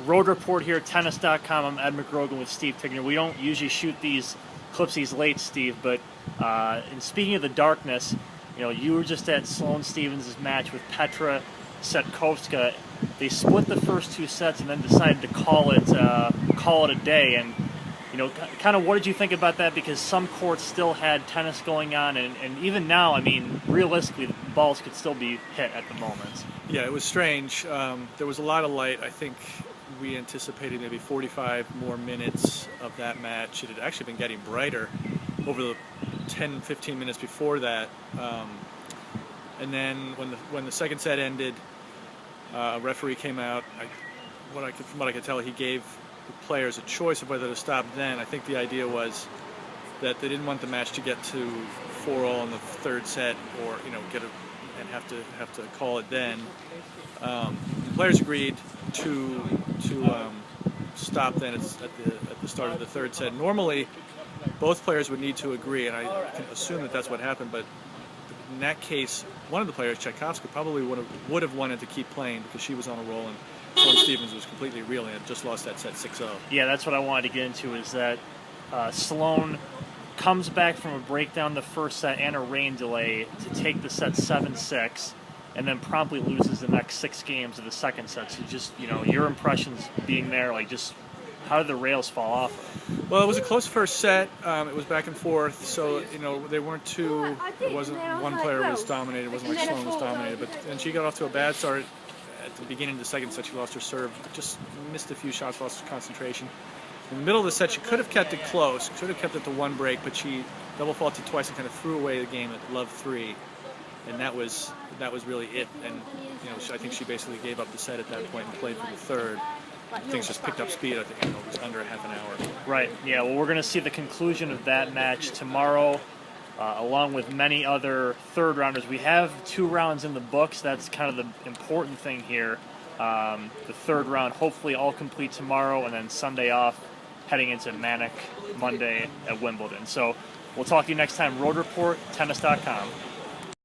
Road Report here, tennis.com. I'm Ed McGrogan with Steve Tignor. We don't usually shoot these clips these late, Steve, but in speaking of the darkness, you were just at Sloane Stephens' match with Petra Cetkovska. They split the first two sets and then decided to call it a day. And kind of what did you think about that? Because some courts still had tennis going on, and even now, I mean, realistically, the balls could still be hit at the moment. Yeah, it was strange. There was a lot of light. I think we anticipated maybe 45 more minutes of that match. It had actually been getting brighter over the 10-15 minutes before that. And then when the second set ended, a referee came out. From what I could tell, he gave the players a choice of whether to stop then. I think the idea was that they didn't want the match to get to 4-all in the third set, or and have to call it then. The players agreed to stop then at the start of the third set. Normally, both players would need to agree, and I can assume that that's what happened. But in that case, one of the players, Cetkovska, probably would have wanted to keep playing because she was on a roll, and Sloane Stephens was completely reeling and just lost that set 6-0. Yeah, that's what I wanted to get into, is that Sloane comes back from a breakdown the first set and a rain delay to take the set 7-6, and then promptly loses the next 6 games of the second set. So just, your impressions being there, just how did the rails fall off? Well, it was a close first set. It was back and forth, so they weren't too. It wasn't one player was dominated. It wasn't like Sloane was dominated, and she got off to a bad start at the beginning of the second set. She lost her serve, just missed a few shots, lost her concentration. In the middle of the set, she could have kept it close, could have kept it to one break, but she double faulted twice and kind of threw away the game at love 3, and that was really it. And I think she basically gave up the set at that point and played for the third. Things just picked up speed. I think it was under half an hour. Right. Yeah. Well, we're going to see the conclusion of that match tomorrow, along with many other third rounders. We have 2 rounds in the books. That's kind of the important thing here. The third round, hopefully all complete tomorrow, and then Sunday off, heading into manic Monday at Wimbledon. So we'll talk to you next time. Road Report, tennis.com.